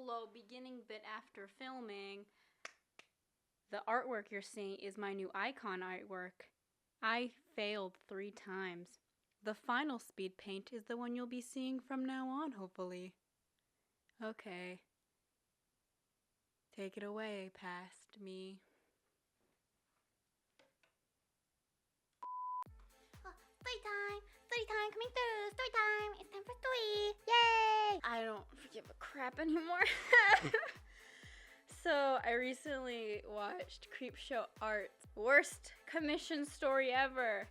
Hello, beginning bit after filming. The artwork you're seeing is my new icon artwork. I failed 3 times. The final speed paint is the one you'll be seeing from now on, hopefully. Okay. Take it away, past me. Story time coming through. Story time. It's time for story. Yay! I don't give a crap anymore. So, I recently watched Creepshow Art's worst commission story ever.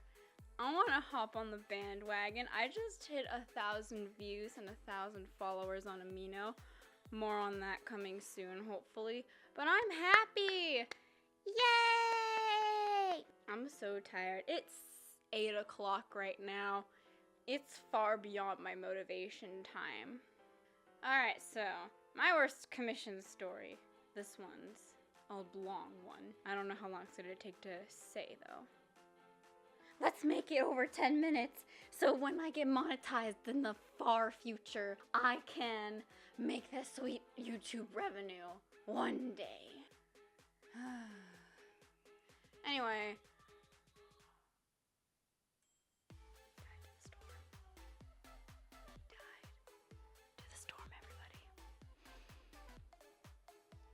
I want to hop on the bandwagon. I just hit 1,000 views and 1,000 followers on Amino. More on that coming soon, hopefully. But I'm happy! Yay! I'm so tired. It's 8 o'clock right now. It's far beyond my motivation time. Alright, so, my worst commission story. This one's a long one. I don't know how long it's gonna take to say, though. Let's make it over 10 minutes, so when I get monetized in the far future, I can make that sweet YouTube revenue one day. Anyway.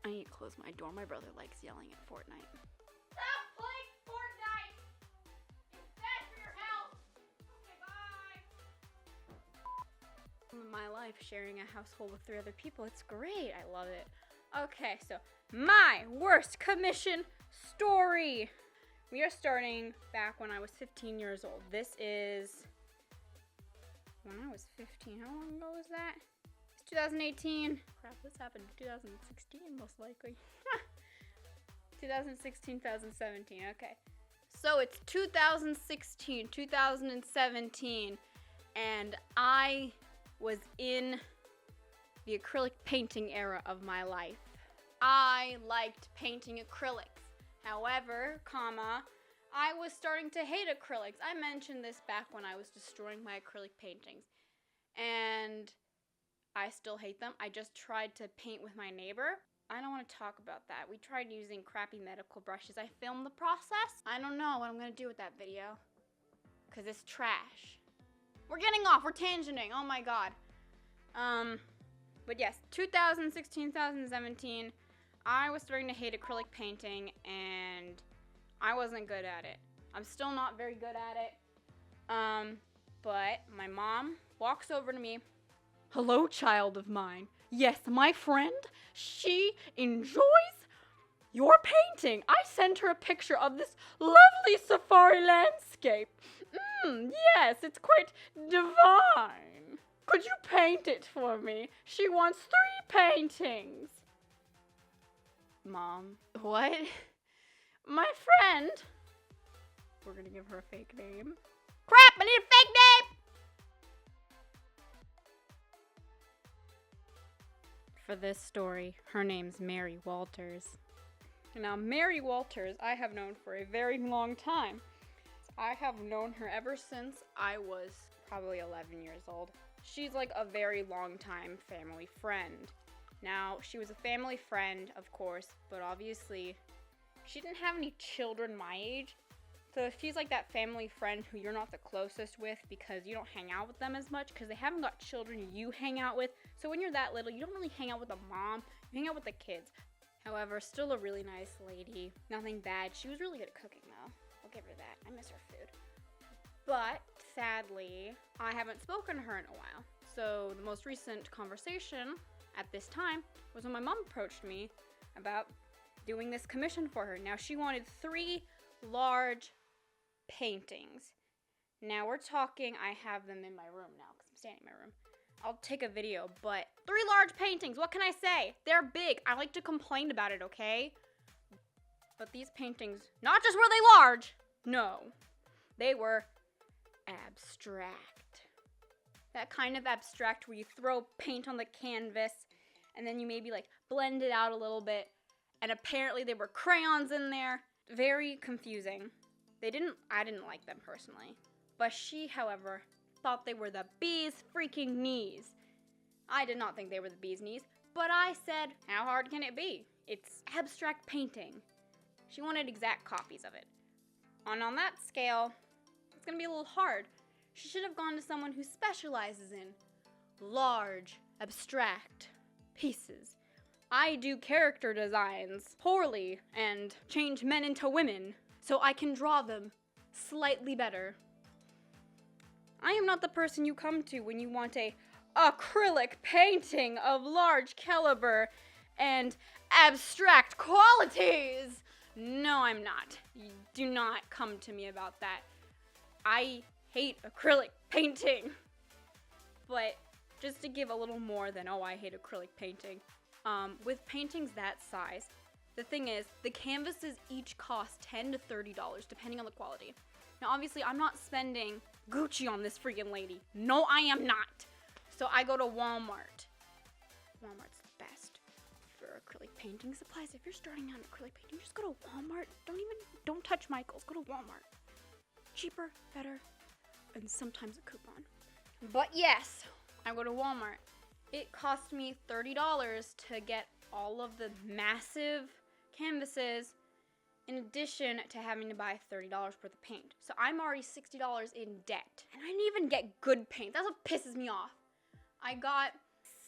I need to close my door. My brother likes yelling at Fortnite. Stop playing Fortnite! It's bad for your health! Okay, bye! My life, sharing a household with 3 other people. It's great. I love it. Okay, so my worst commission story. We are starting back when I was 15 years old. This is when I was 15. How long ago was that? 2018. Crap, this happened in 2016, most likely. 2016, 2017, okay. So it's 2016, 2017, and I was in the acrylic painting era of my life. I liked painting acrylics. However, I was starting to hate acrylics. I mentioned this back when I was destroying my acrylic paintings. And I still hate them. I just tried to paint with my neighbor. I don't want to talk about that. We tried using crappy medical brushes. I filmed the process. I don't know what I'm going to do with that video. Because it's trash. We're getting off. We're tangenting. Oh my god. But yes, 2016, 2017, I was starting to hate acrylic painting and I wasn't good at it. I'm still not very good at it. But my mom walks over to me. Hello, child of mine. Yes, my friend, she enjoys your painting. I sent her a picture of this lovely safari landscape. Yes, it's quite divine. Could you paint it for me? She wants 3 paintings. Mom, what? My friend. We're gonna give her a fake name. Crap, I need a fake name! For this story, her name's Mary Walters. Now, Mary Walters, I have known for a very long time. I have known her ever since I was probably 11 years old. She's like a very long time family friend. Now, she was a family friend, of course, but obviously, she didn't have any children my age. So she's like that family friend who you're not the closest with because you don't hang out with them as much because they haven't got children you hang out with. So when you're that little, you don't really hang out with a mom, you hang out with the kids. However, still a really nice lady. Nothing bad. She was really good at cooking though. I'll give her that. I miss her food. But sadly, I haven't spoken to her in a while. So the most recent conversation at this time was when my mom approached me about doing this commission for her. Now she wanted 3 large paintings. Now we're talking, I have them in my room now because I'm staying in my room. I'll take a video, but 3 large paintings, what can I say? They're big. I like to complain about it, okay? But these paintings, not just were they large, no, they were abstract. That kind of abstract where you throw paint on the canvas and then you maybe like blend it out a little bit, and apparently there were crayons in there. Very confusing. I didn't like them personally. But she, however, thought they were the bee's freaking knees. I did not think they were the bee's knees, but I said, how hard can it be? It's abstract painting. She wanted exact copies of it. And on that scale, it's gonna be a little hard. She should have gone to someone who specializes in large, abstract pieces. I do character designs poorly and change men into women, so I can draw them slightly better. I am not the person you come to when you want a acrylic painting of large caliber and abstract qualities. No, I'm not. You do not come to me about that. I hate acrylic painting. But just to give a little more than, oh, I hate acrylic painting. With paintings that size, the thing is, the canvases each cost $10 to $30, depending on the quality. Now, obviously, I'm not spending Gucci on this freaking lady. No, I am not. So I go to Walmart. Walmart's the best for acrylic painting supplies. If you're starting out in acrylic painting, just go to Walmart. Don't touch Michael's. Go to Walmart. Cheaper, better, and sometimes a coupon. But yes, I go to Walmart. It cost me $30 to get all of the massive canvases, in addition to having to buy $30 worth of paint. So I'm already $60 in debt. And I didn't even get good paint. That's what pisses me off. I got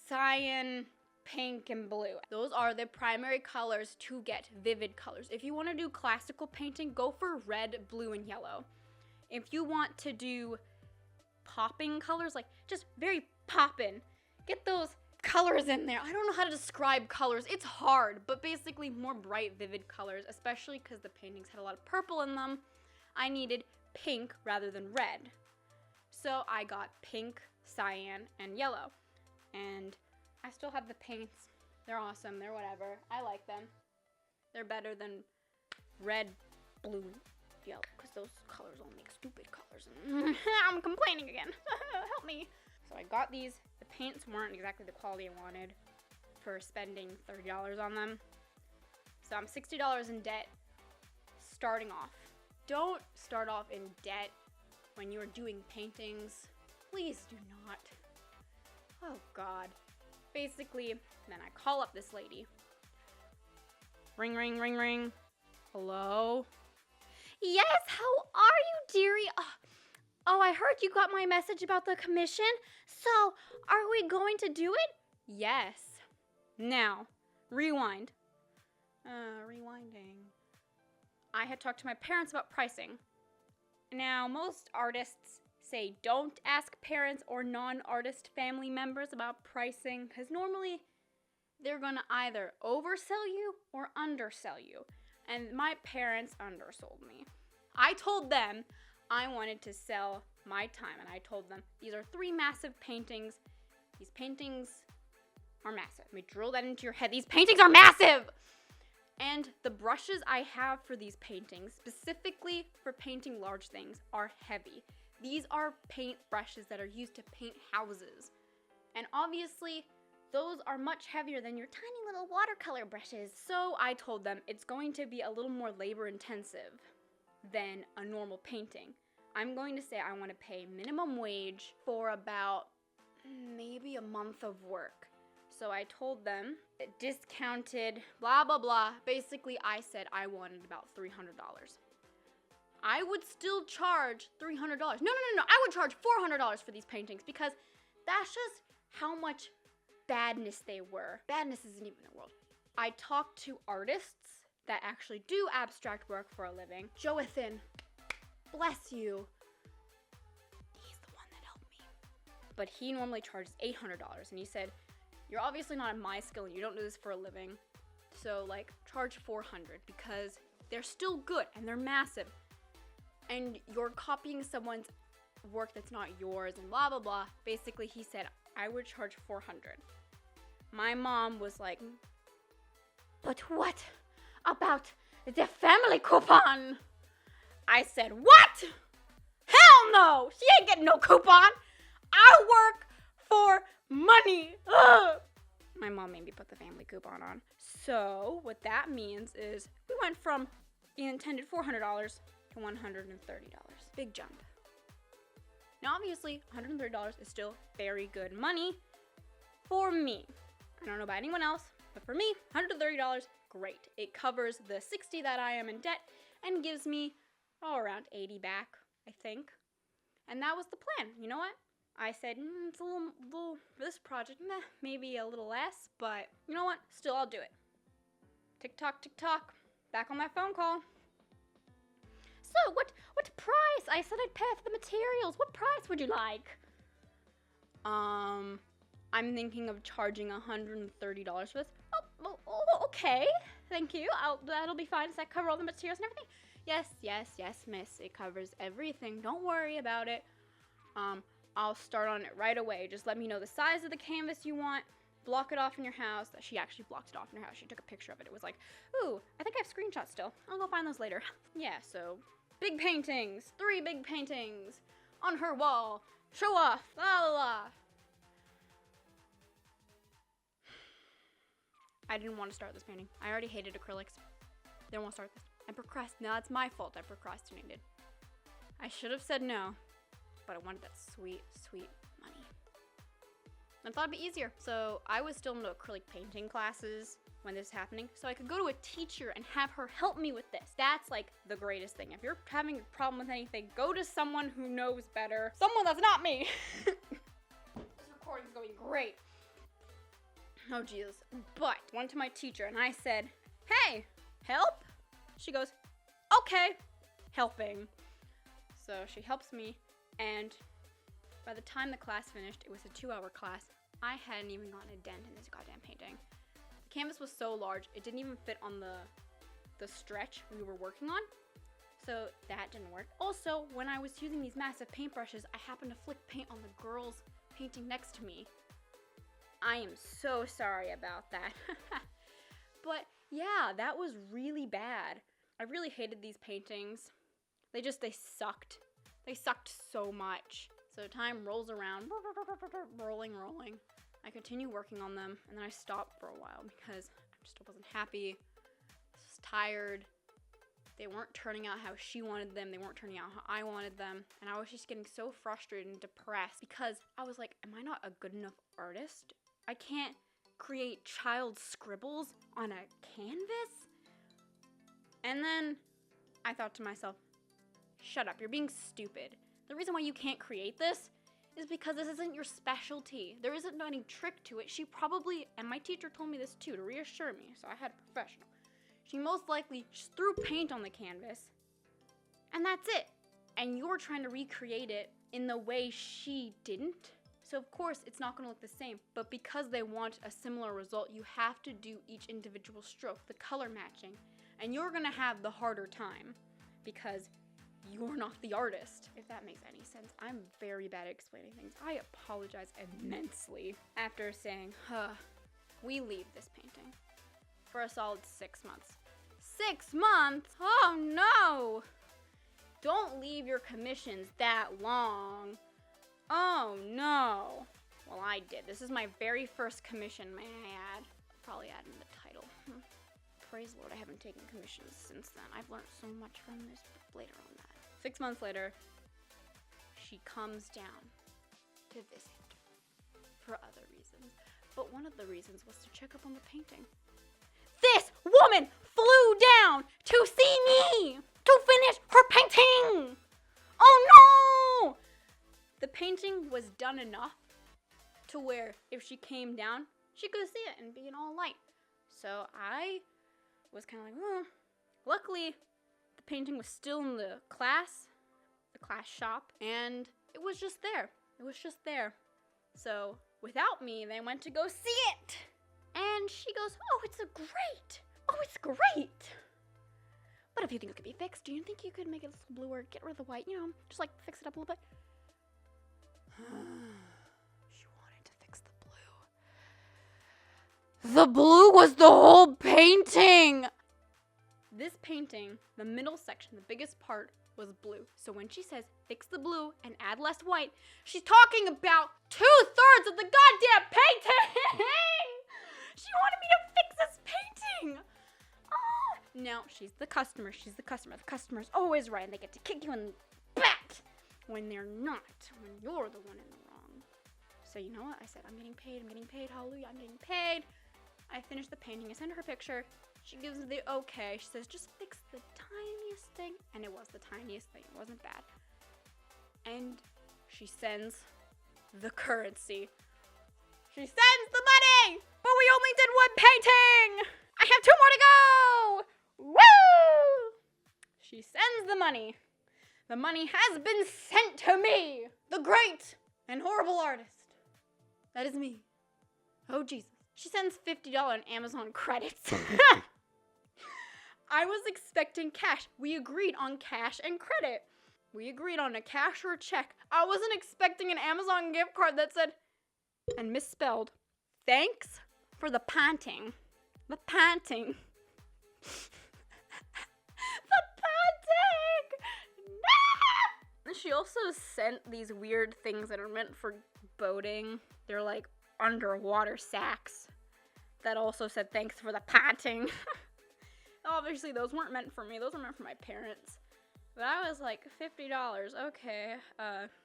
cyan, pink, and blue. Those are the primary colors to get vivid colors. If you want to do classical painting, go for red, blue, and yellow. If you want to do popping colors, like just very poppin', get those colors in there. I don't know how to describe colors. It's hard, but basically more bright, vivid colors, especially because the paintings had a lot of purple in them. I needed pink rather than red. So I got pink, cyan, and yellow. And I still have the paints. They're awesome. They're whatever. I like them. They're better than red, blue, yellow, because those colors all make stupid colors. I'm complaining again. Help me. So I got these. The paints weren't exactly the quality I wanted for spending $30 on them. So I'm $60 in debt starting off. Don't start off in debt when you are doing paintings. Please do not. Oh God. Basically, then I call up this lady. Ring, ring, ring, ring. Hello? Yes, how are you, dearie? Oh, I heard you got my message about the commission. So, are we going to do it? Yes. Now, rewind. Rewinding. I had talked to my parents about pricing. Now, most artists say don't ask parents or non-artist family members about pricing, because normally they're gonna either oversell you or undersell you. And my parents undersold me. I told them I wanted to sell my time, and I told them these are 3 massive paintings. These paintings are massive. Let me drill that into your head. These paintings are massive! And the brushes I have for these paintings, specifically for painting large things, are heavy. These are paint brushes that are used to paint houses. And obviously, those are much heavier than your tiny little watercolor brushes. So I told them it's going to be a little more labor intensive than a normal painting. I'm going to say I want to pay minimum wage for about maybe a month of work. So I told them discounted, blah, blah, blah. Basically, I said I wanted about $300. I would still charge $300. No. I would charge $400 for these paintings because that's just how much badness they were. Badness isn't even a word. I talked to artists that actually do abstract work for a living. Joathan, bless you. He's the one that helped me. But he normally charges $800, and he said, you're obviously not at my skill and you don't do this for a living, so charge $400 because they're still good and they're massive. And you're copying someone's work that's not yours and blah, blah, blah. Basically, he said, I would charge $400. My mom was like, but what about the family coupon? I said, what? Hell no! She ain't getting no coupon. I work for money. Ugh. My mom made me put the family coupon on. So what that means is we went from the intended $400 to $130. Big jump. Now obviously $130 is still very good money, For me, I don't know about anyone else, but for me, $130, great. It covers the $60 that I am in debt and gives me around $80 back, I think. And that was the plan. You know what? I said, it's a little, for this project, maybe a little less, but you know what? Still, I'll do it. Tick-tock, tick-tock. Back on my phone call. So, what price? I said I'd pay for the materials. What price would you like? I'm thinking of charging $130 for this. Oh, okay. Thank you. That'll be fine. Does that cover all the materials and everything? Yes, miss. It covers everything. Don't worry about it. I'll start on it right away. Just let me know the size of the canvas you want. Block it off in your house. She actually blocked it off in her house. She took a picture of it. It was like, ooh, I think I have screenshots still. I'll go find those later. Yeah, so big paintings. 3 big paintings on her wall. Show off. La la la. I didn't want to start this painting. I already hated acrylics. Didn't want to start this. I procrastinated. Now it's my fault I procrastinated. I should have said no, but I wanted that sweet, sweet money. I thought it'd be easier. So I was still in the acrylic painting classes when this was happening. So I could go to a teacher and have her help me with this. That's like the greatest thing. If you're having a problem with anything, go to someone who knows better. Someone that's not me. This recording's going great. Oh, Jesus. But went to my teacher and I said, hey, help? She goes, okay, helping. So she helps me, and by the time the class finished, it was a 2-hour class. I hadn't even gotten a dent in this goddamn painting. The canvas was so large, it didn't even fit on the stretch we were working on. So that didn't work. Also, when I was using these massive paintbrushes, I happened to flick paint on the girl's painting next to me. I am so sorry about that. But yeah, that was really bad. I really hated these paintings. They sucked. They sucked so much. So time rolls around, rolling. I continue working on them, and then I stopped for a while because I just wasn't happy. I was tired. They weren't turning out how she wanted them. They weren't turning out how I wanted them. And I was just getting so frustrated and depressed because I was like, am I not a good enough artist? I can't create child scribbles on a canvas? And then I thought to myself, shut up, you're being stupid. The reason why you can't create this is because this isn't your specialty. There isn't any trick to it. She probably, and my teacher told me this too to reassure me, so I had a professional. She most likely just threw paint on the canvas, and that's it. And you're trying to recreate it in the way she didn't. So of course it's not gonna look the same, but because they want a similar result, you have to do each individual stroke, the color matching, and you're gonna have the harder time because you're not the artist, if that makes any sense. I'm very bad at explaining things. I apologize immensely. After saying, we leave this painting for a solid 6 months. 6 months? Oh no! Don't leave your commissions that long. Oh no. Well, I did. This is my very first commission, may I add. Probably add in the title. Praise the Lord, I haven't taken commissions since then. I've learned so much from this, but later on that. 6 months later, she comes down to visit for other reasons. But one of the reasons was to check up on the painting. This woman flew down to see me to finish her painting! Oh no! The painting was done enough to where if she came down, she could see it and be in all light. So I was kind of like, Luckily, the painting was still in the class shop, and it was just there. It was just there. So without me, they went to go see it. And she goes, oh, it's great. But if you think it could be fixed, do you think you could make it a little bluer, get rid of the white, just like fix it up a little bit? She wanted to fix the blue. The blue was the whole painting! This painting, the middle section, the biggest part, was blue. So when she says, fix the blue and add less white, she's talking about 2/3 of the goddamn painting! She wanted me to fix this painting! Oh. Now, she's the customer. The customer's always right, and they get to kick you in the back when they're not, when you're the one in the wrong. So you know what? I said, I'm getting paid, hallelujah, I'm getting paid. I finished the painting, I sent her a picture. She gives me the okay. She says, just fix the tiniest thing. And it was the tiniest thing, it wasn't bad. And she sends the currency. She sends the money! But we only did one painting! I have 2 more to go! Woo! She sends the money. The money has been sent to me, the great and horrible artist. That is me. Oh, Jesus. She sends $50 on Amazon credits. I was expecting cash. We agreed on cash and credit. We agreed on a cash or a check. I wasn't expecting an Amazon gift card that said, and misspelled, thanks for the painting. The painting. The painting! No! She also sent these weird things that are meant for boating. They're like underwater sacks that also said thanks for the painting. Obviously, those weren't meant for me. Those were meant for my parents. But I was like, $50, okay.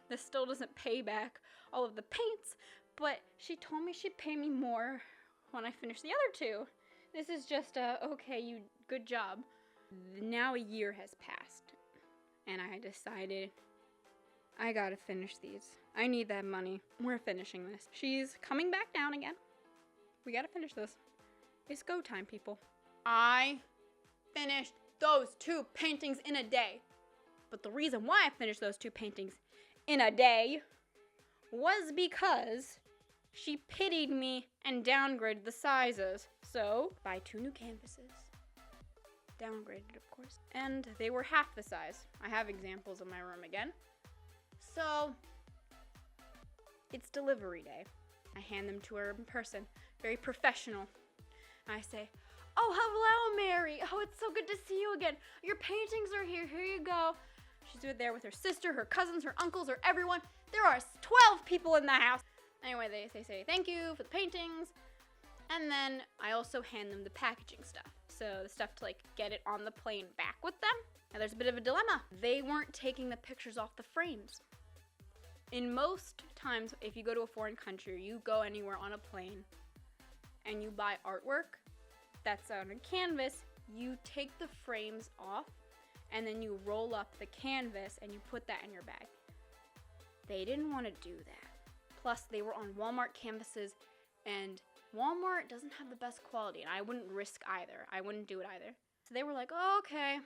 This still doesn't pay back all of the paints, but she told me she'd pay me more when I finish the other 2. This is just okay, good job. Now a year has passed, and I decided I gotta finish these. I need that money. We're finishing this. She's coming back down again. We gotta finish this. It's go time, people. I finished those 2 paintings in a day. But the reason why I finished those 2 paintings in a day was because she pitied me and downgraded the sizes. So, buy 2 new canvases. Downgraded, of course. And they were half the size. I have examples in my room again. So, it's delivery day. I hand them to her in person. Very professional. I say, oh, hello, Mary. Oh, it's so good to see you again. Your paintings are here. Here you go. She's there with her sister, her cousins, her uncles, or everyone. There are 12 people in the house. Anyway, they say thank you for the paintings. And then I also hand them the packaging stuff. So the stuff to like get it on the plane back with them. Now there's a bit of a dilemma. They weren't taking the pictures off the frames. In most times, if you go to a foreign country, you go anywhere on a plane and you buy artwork that's on a canvas, you take the frames off and then you roll up the canvas and you put that in your bag. They didn't want to do that. Plus, they were on Walmart canvases, and Walmart doesn't have the best quality, and I wouldn't risk either. I wouldn't do it either. So they were like, oh, okay,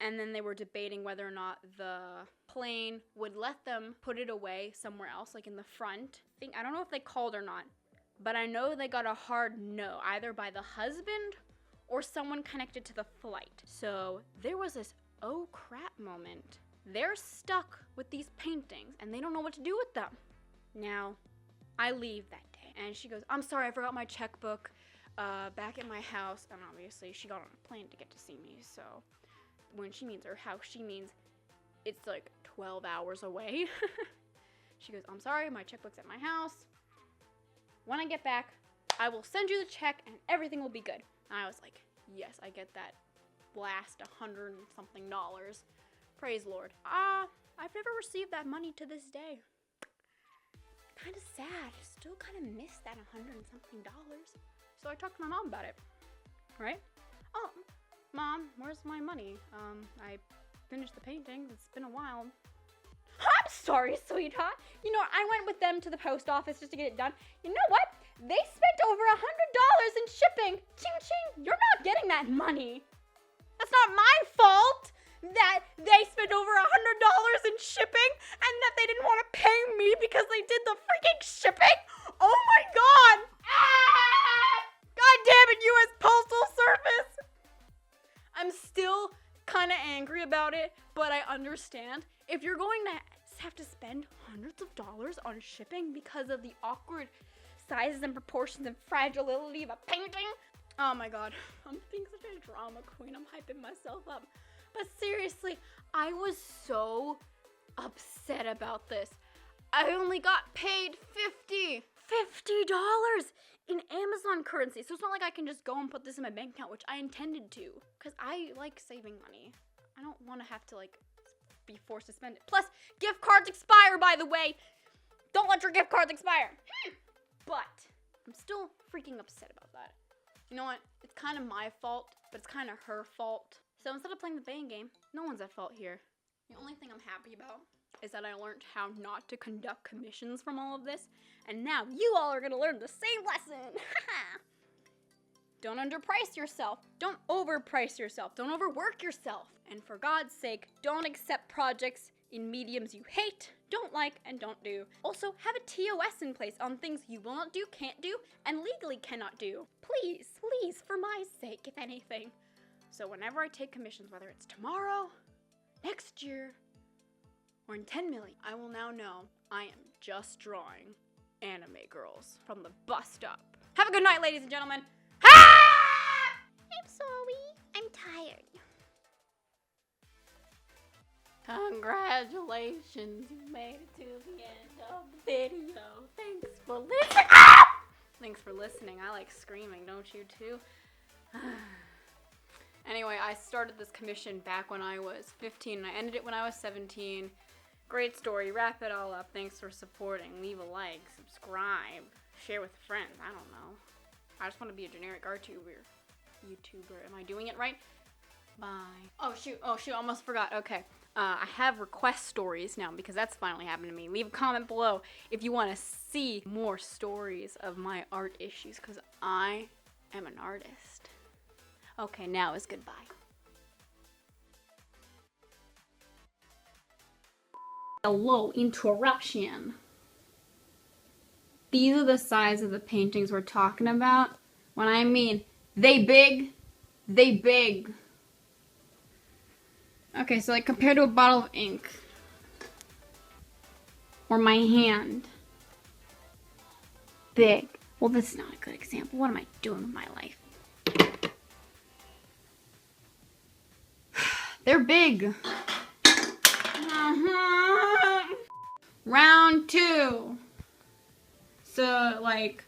And then they were debating whether or not the plane would let them put it away somewhere else, like in the front. I don't know if they called or not, but I know they got a hard no, either by the husband or someone connected to the flight. So there was this oh crap moment. They're stuck with these paintings and they don't know what to do with them. Now, I leave that day and she goes, I'm sorry, I forgot my checkbook back at my house. And obviously she got on a plane to get to see me. So when she means her house, she means it's like 12 hours away. She goes, I'm sorry, my checkbook's at my house. When I get back, I will send you the check and everything will be good. And I was like, yes, I get that last $100 and something. Praise Lord. I've never received that money to this day. Kind of sad. Still kind of miss that $100 and something. So I talked to my mom about it. Right? Oh, Mom, where's my money? I finished the paintings. It's been a while. I'm sorry, sweetheart. You know, I went with them to the post office just to get it done. You know what? They spent over $100 in shipping. Ching ching, you're not getting that money. That's not my fault that they spent over $100 in shipping and that they didn't want to pay me because they did the freaking shipping. Oh my God. God damn it, U.S. Postal Service. I'm still kind of angry about it, but I understand. If you're going to have to spend hundreds of dollars on shipping because of the awkward sizes and proportions and fragility of a painting. Oh my God, I'm being such a drama queen. I'm hyping myself up. But seriously, I was so upset about this. I only got paid $50 in Amazon currency. So it's not like I can just go and put this in my bank account, which I intended to, because I like saving money. I don't want to have to like be forced to spend it. Plus, gift cards expire, by the way. Don't let your gift cards expire. But I'm still freaking upset about that. You know what? It's kind of my fault, but it's kind of her fault. So instead of playing the bang game, no one's at fault here. The only thing I'm happy about is that I learned how not to conduct commissions from all of this, and now you all are gonna learn the same lesson. Don't underprice yourself. Don't overprice yourself. Don't overwork yourself. And for God's sake, don't accept projects in mediums you hate, don't like, and don't do. Also, have a TOS in place on things you will not do, can't do, and legally cannot do. Please, please, for my sake, if anything. So whenever I take commissions, whether it's tomorrow, next year, or in 10 million, I will now know I am just drawing anime girls from the bus stop. Have a good night, ladies and gentlemen. I'm sorry. I'm tired. Congratulations, you made it to the end of the video. Thanks for listening. Thanks for listening. I like screaming, don't you too? Anyway, I started this commission back when I was 15 and I ended it when I was 17. Great story. Wrap it all up. Thanks for supporting. Leave a like, subscribe, share with friends. I don't know. I just want to be a generic YouTuber. Am I doing it right? Bye. Oh shoot, almost forgot. Okay. I have request stories now because that's finally happened to me. Leave a comment below if you want to see more stories of my art issues because I am an artist. Okay, now is goodbye. Hello, interruption. These are the size of the paintings we're talking about. When I mean they big. Okay, so like compared to a bottle of ink. Or my hand. Big. Well, this is not a good example. What am I doing with my life? They're big. Round 2. So, like,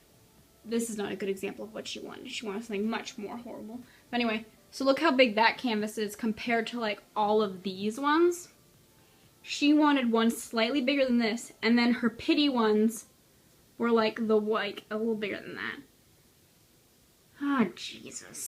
this is not a good example of what she wanted. She wanted something much more horrible. But anyway, so look how big that canvas is compared to, like, all of these ones. She wanted one slightly bigger than this, and then her pity ones were, like, a little bigger than that. Ah, Jesus.